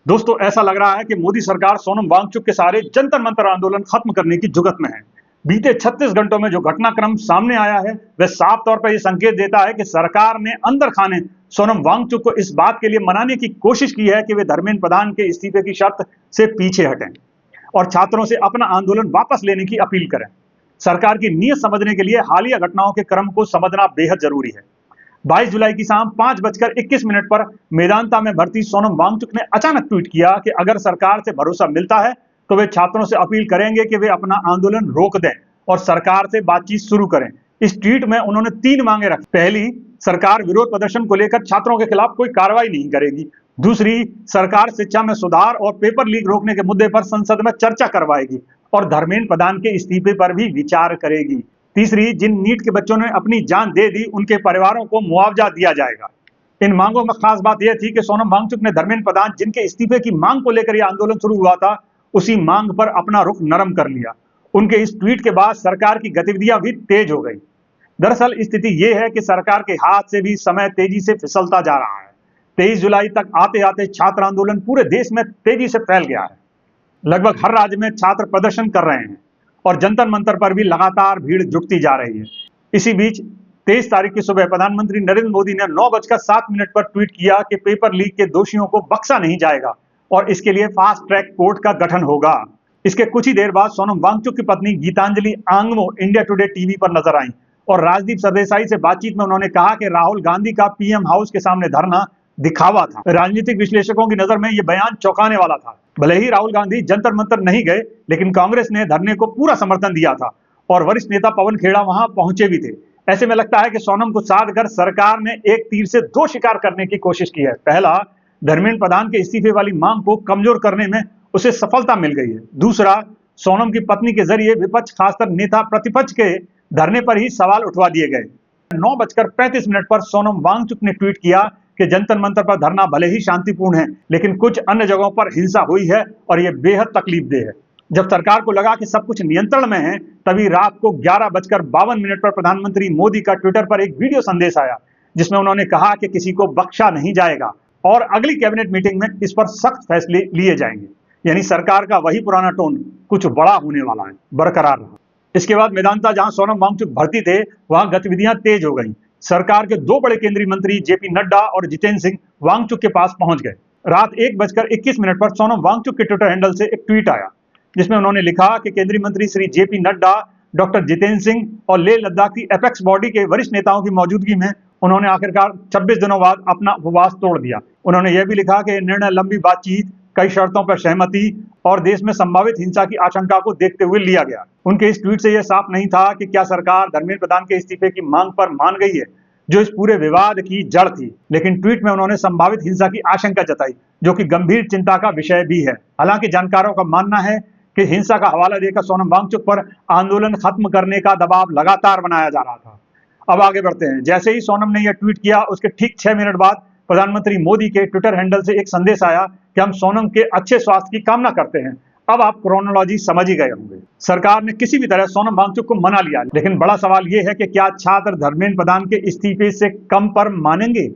दोस्तों, ऐसा लग रहा है कि मोदी सरकार सोनम वांगचुक के सहारे जंतर मंतर आंदोलन खत्म करने की जुगत में है। बीते 36 घंटों में जो घटनाक्रम सामने आया है वह साफ तौर पर यह संकेत देता है कि सरकार ने अंदर खाने सोनम वांगचुक को इस बात के लिए मनाने की कोशिश की है कि वे धर्मेंद्र प्रधान के इस्तीफे की शर्त से पीछे हटें और छात्रों से अपना आंदोलन वापस लेने की अपील करें। सरकार की नीयत समझने के लिए हालिया घटनाओं के क्रम को समझना बेहद जरूरी है। 22 जुलाई की शाम 5:21 पर मेदांता में भर्ती सोनम वांगचुक ने अचानक ट्वीट किया कि अगर सरकार से भरोसा मिलता है तो वे छात्रों से अपील करेंगे कि वे अपना आंदोलन रोक दें और सरकार से बातचीत शुरू करें। इस ट्वीट में उन्होंने 3 मांगे रखी। पहली, सरकार विरोध प्रदर्शन को लेकर छात्रों के खिलाफ कोई कार्रवाई नहीं करेगी। दूसरी, सरकार शिक्षा में सुधार और पेपर लीक रोकने के मुद्दे पर संसद में चर्चा करवाएगी और धर्मेंद्र प्रधान के इस्तीफे पर भी विचार करेगी। तीसरी, जिन नीट के बच्चों ने अपनी जान दे दी उनके परिवारों को मुआवजा दिया जाएगा। इन मांगों में खास बात यह थी कि सोनम वांगचुक ने धर्मेंद्र प्रधान जिनके इस्तीफे की मांग को लेकर यह आंदोलन शुरू हुआ था उसी मांग पर अपना रुख नरम कर लिया। उनके इस ट्वीट के बाद सरकार की गतिविधियां भी तेज हो गई। दरअसल स्थिति यह है कि सरकार के हाथ से भी समय तेजी से फिसलता जा रहा है। 23 जुलाई तक आते आते छात्र आंदोलन पूरे देश में तेजी से फैल गया है। लगभग हर राज्य में छात्र प्रदर्शन कर रहे हैं और जंतर मंतर पर भी लगातार भीड़ जुटती जा रही है। इसी बीच 23 तारीख की सुबह प्रधानमंत्री नरेंद्र मोदी ने 9:07 पर ट्वीट किया कि पेपर लीक के दोषियों को बख्शा नहीं जाएगा और इसके लिए फास्ट ट्रैक कोर्ट का गठन होगा। इसके कुछ ही देर बाद सोनम वांगचुक की पत्नी Gitanjali Angmo India Today TV पर नजर आई और राजदीप सरदेसाई से बातचीत में उन्होंने कहा कि राहुल गांधी का पीएम हाउस के सामने धरना दिखावा था। राजनीतिक विश्लेषकों की नजर में यह बयान चौंकाने वाला था। भले ही राहुल गांधी जंतर मंतर नहीं गए, लेकिन कांग्रेस ने धरने को पूरा समर्थन दिया था और वरिष्ठ नेता पवन खेड़ा वहां पहुंचे भी थे। ऐसे में लगता है कि सोनम को साध कर सरकार ने एक तीर से 2 शिकार करने की कोशिश की है। पहला, धर्मेंद्र प्रधान के इस्तीफे वाली मांग को कमजोर करने में उसे सफलता मिल गई है। दूसरा, सोनम की पत्नी के जरिए विपक्ष खासकर नेता प्रतिपक्ष के धरने पर ही सवाल उठवा दिए गए। 9:35 पर सोनम वांगचुक ने ट्वीट किया कि जंतर मंतर पर धरना भले ही शांतिपूर्ण है, लेकिन कुछ अन्य जगहों पर हिंसा हुई है और यह बेहद तकलीफदेह है। जब सरकार को लगा कि सब कुछ नियंत्रण में है, तभी रात को 11:52 पर प्रधानमंत्री मोदी का ट्विटर पर एक वीडियो संदेश आया जिसमें उन्होंने कहा कि किसी को बख्शा नहीं जाएगा और अगली कैबिनेट मीटिंग में इस पर सख्त फैसले लिए जाएंगे। यानी सरकार का वही पुराना टोन कुछ बड़ा होने वाला है, बरकरार रहा। इसके बाद मेदांता, जहां सोनम वांगचुक भर्ती थे, वहां गतिविधियां तेज हो गई। सरकार के 2 बड़े केंद्रीय मंत्री जेपी नड्डा और जितेंद्र सिंह वांगचुक के पास पहुंच गए। रात 1:21 पर सोनम वांगचुक के ट्विटर हैंडल से एक ट्वीट आया जिसमें उन्होंने लिखा कि केंद्रीय मंत्री श्री जेपी नड्डा, डॉक्टर जितेंद्र सिंह और लेह लद्दाख की एपेक्स बॉडी के वरिष्ठ नेताओं की मौजूदगी में उन्होंने आखिरकार 26 दिनों बाद अपना उपवास तोड़ दिया। उन्होंने यह भी लिखा कि निर्णय लंबी बातचीत, कई शर्तों पर सहमति और देश में संभावित हिंसा की आशंका को देखते हुए लिया गया। उनके इस ट्वीट से यह साफ नहीं था कि क्या सरकार धर्मेंद्र प्रधान के इस्तीफे की मांग पर मान गई है, जो इस पूरे विवाद की जड़ थी। लेकिन ट्वीट में उन्होंने संभावित हिंसा की आशंका जताई, जो कि गंभीर चिंता का विषय भी है। हालांकि जानकारों का मानना है कि हिंसा का हवाला देकर सोनम वांगचुक पर आंदोलन खत्म करने का दबाव लगातार बनाया जा रहा था। अब आगे बढ़ते हैं। जैसे ही सोनम ने यह ट्वीट किया, उसके ठीक 6 मिनट बाद प्रधानमंत्री मोदी के ट्विटर हैंडल से एक संदेश आया कि हम सोनम के अच्छे स्वास्थ्य की कामना करते हैं। अब आप क्रोनोलॉजी समझ ही गए होंगे। सरकार ने किसी भी तरह सोनम वांगचुक को मना लिया, लेकिन बड़ा सवाल यह है कि क्या छात्र धर्मेंद्र प्रधान के इस्तीफे से कम पर मानेंगे?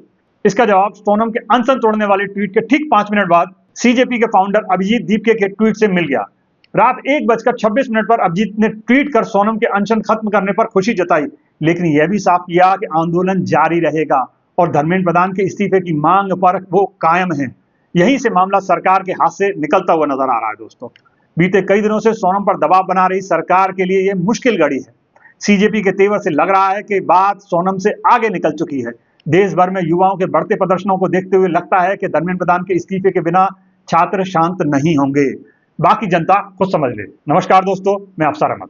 इसका जवाब सोनम के अनशन तोड़ने वाले ट्वीट के ठीक 5 मिनट बाद सीजेपी के फाउंडर अभिजीत दीपके के ट्वीट से मिल गया। रात 1:26 पर अभिजीत ने ट्वीट कर सोनम के अनशन खत्म करने पर खुशी जताई, लेकिन यह भी साफ किया कि आंदोलन जारी रहेगा और धर्मेंद्र प्रधान के इस्तीफे की मांग पर वो कायम है। यहीं से मामला सरकार के हाथ से निकलता हुआ नजर आ रहा है। दोस्तों, बीते कई दिनों से सोनम पर दबाव बना रही सरकार के लिए यह मुश्किल घड़ी है। सीजेपी के तेवर से लग रहा है कि बात सोनम से आगे निकल चुकी है। देश भर में युवाओं के बढ़ते प्रदर्शनों को देखते हुए लगता है कि धर्मेंद्र प्रधान के इस्तीफे के बिना छात्र शांत नहीं होंगे। बाकी जनता खुद समझ ले। नमस्कार दोस्तों, मैं अफसर अहमद।